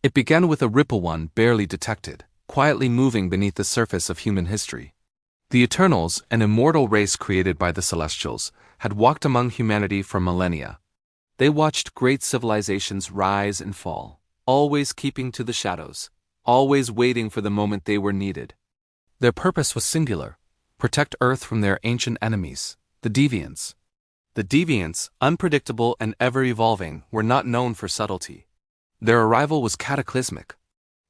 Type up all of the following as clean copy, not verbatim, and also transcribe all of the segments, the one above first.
It began with a ripple one barely detected, quietly moving beneath the surface of human history. The Eternals, an immortal race created by the Celestials, had walked among humanity for millennia. They watched great civilizations rise and fall, always keeping to the shadows, always waiting for the moment they were needed. Their purpose was singular: protect Earth from their ancient enemies, the Deviants. The Deviants, unpredictable and ever-evolving, were not known for subtlety. Their arrival was cataclysmic.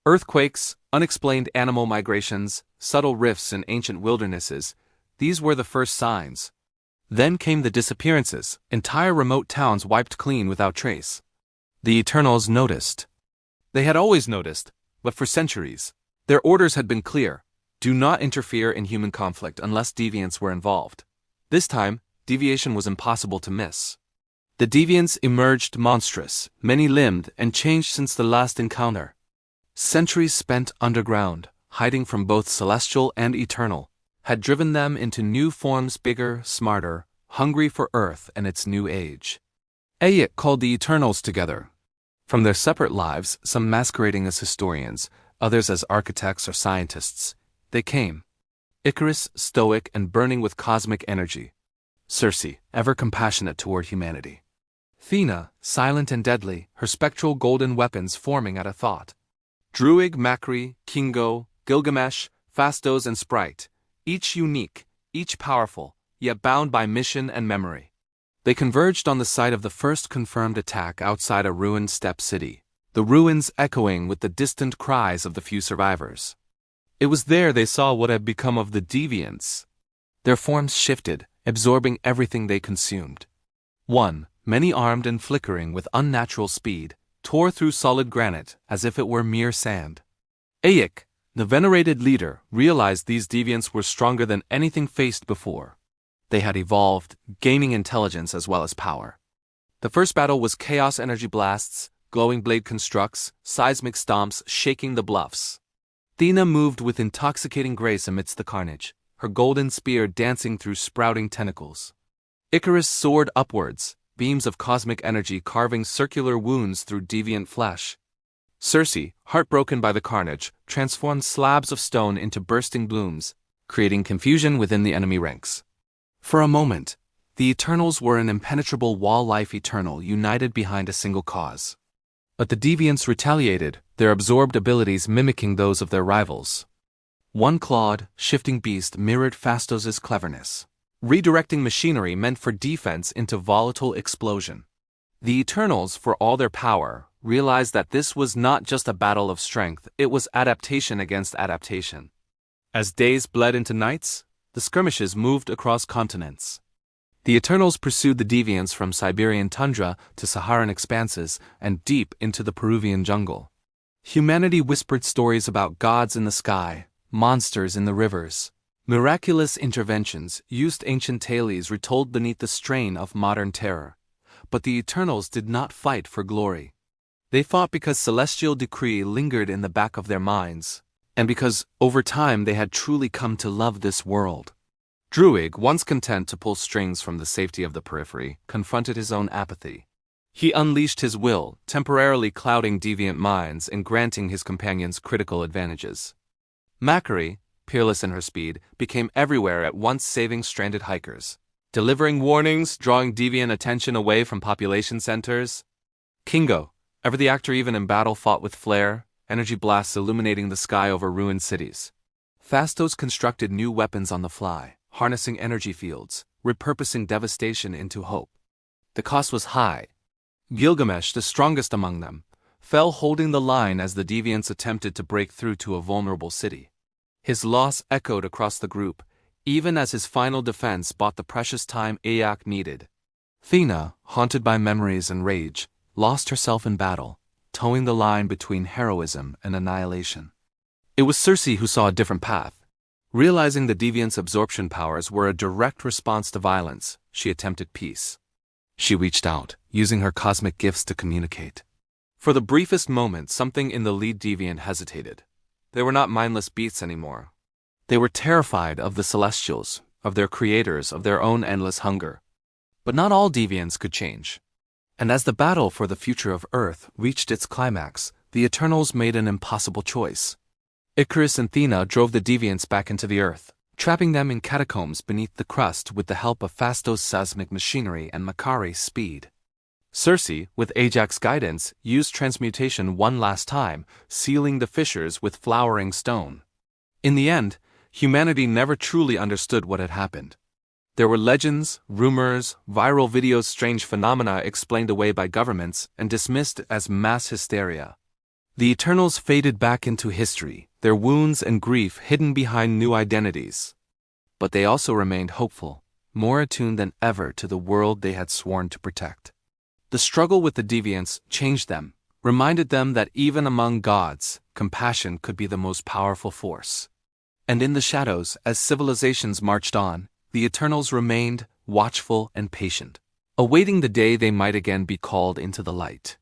Earthquakes, unexplained animal migrations, subtle rifts in ancient wildernesses, these were the first signs. Then came the disappearances, entire remote towns wiped clean without trace. The Eternals noticed. They had always noticed, but for centuries. Their orders had been clear: do not interfere in human conflict unless deviants were involved. This time, deviation was impossible to miss. The deviants emerged monstrous, many-limbed, and changed since the last encounter. Centuries spent underground, hiding from both celestial and eternal, had driven them into new forms, bigger, smarter, hungry for Earth and its new age. Ayek called the Eternals together. From their separate lives, some masquerading as historians, others as architects or scientists, they came. Icarus, stoic and burning with cosmic energy. Circe, ever compassionate toward humanity. Athena, silent and deadly, her spectral golden weapons forming at a thought. Druig, Macri, Kingo, Gilgamesh, Phastos and Sprite, each unique, each powerful, yet bound by mission and memory. They converged on the site of the first confirmed attack outside a ruined steppe city, the ruins echoing with the distant cries of the few survivors. It was there they saw what had become of the Deviants. Their forms shifted, absorbing everything they consumed. One, many armed and flickering with unnatural speed, tore through solid granite as if it were mere sand. Ayek, the venerated leader, realized these deviants were stronger than anything faced before. They had evolved, gaining intelligence as well as power. The first battle was chaos energy blasts, glowing blade constructs, seismic stomps shaking the bluffs. Athena moved with intoxicating grace amidst the carnage, her golden spear dancing through sprouting tentacles. Icarus soared upwards, beams of cosmic energy carving circular wounds through deviant flesh. Circe, heartbroken by the carnage, transformed slabs of stone into bursting blooms, creating confusion within the enemy ranks. For a moment, the Eternals were an impenetrable wall-life eternal united behind a single cause. But the Deviants retaliated, their absorbed abilities mimicking those of their rivals. One clawed, shifting beast mirrored Phastos' cleverness, redirecting machinery meant for defense into volatile explosion. The Eternals, for all their power, realized that this was not just a battle of strength, it was adaptation against adaptation. As days bled into nights, the skirmishes moved across continents. The Eternals pursued the Deviants from Siberian tundra to Saharan expanses and deep into the Peruvian jungle. Humanity whispered stories about gods in the sky, monsters in the rivers. Miraculous interventions used ancient tales retold beneath the strain of modern terror. But the Eternals did not fight for glory. They fought because celestial decree lingered in the back of their minds, and because, over time, they had truly come to love this world. Druig, once content to pull strings from the safety of the periphery, confronted his own apathy. He unleashed his will, temporarily clouding deviant minds and granting his companions critical advantages. Macri, peerless in her speed, became everywhere at once, saving stranded hikers, delivering warnings, drawing deviant attention away from population centers. Kingo, ever the actor even in battle, fought with flair, energy blasts illuminating the sky over ruined cities. Phastos constructed new weapons on the fly, harnessing energy fields, repurposing devastation into hope. The cost was high. Gilgamesh, the strongest among them, fell holding the line as the Deviants attempted to break through to a vulnerable city. His loss echoed across the group, even as his final defense bought the precious time Ayek needed. Athena, haunted by memories and rage, lost herself in battle, towing the line between heroism and annihilation. It was Circe who saw a different path. Realizing the Deviants' absorption powers were a direct response to violence, she attempted peace. She reached out, using her cosmic gifts to communicate. For the briefest moment, something in the lead Deviant hesitated. They were not mindless beasts anymore. They were terrified of the Celestials, of their creators, of their own endless hunger. But not all Deviants could change. And as the battle for the future of Earth reached its climax, the Eternals made an impossible choice. Icarus and Athena drove the Deviants back into the Earth, trapping them in catacombs beneath the crust with the help of Phastos' seismic machinery and Macare's speed. Circe, with Ajax's guidance, used transmutation one last time, sealing the fissures with flowering stone. In the end, humanity never truly understood what had happened. There were legends, rumors, viral videos, strange phenomena explained away by governments and dismissed as mass hysteria. The Eternals faded back into history, their wounds and grief hidden behind new identities. But they also remained hopeful, more attuned than ever to the world they had sworn to protect. The struggle with the Deviants changed them, reminded them that even among gods, compassion could be the most powerful force. And in the shadows, as civilizations marched on, the Eternals remained watchful and patient, awaiting the day they might again be called into the light.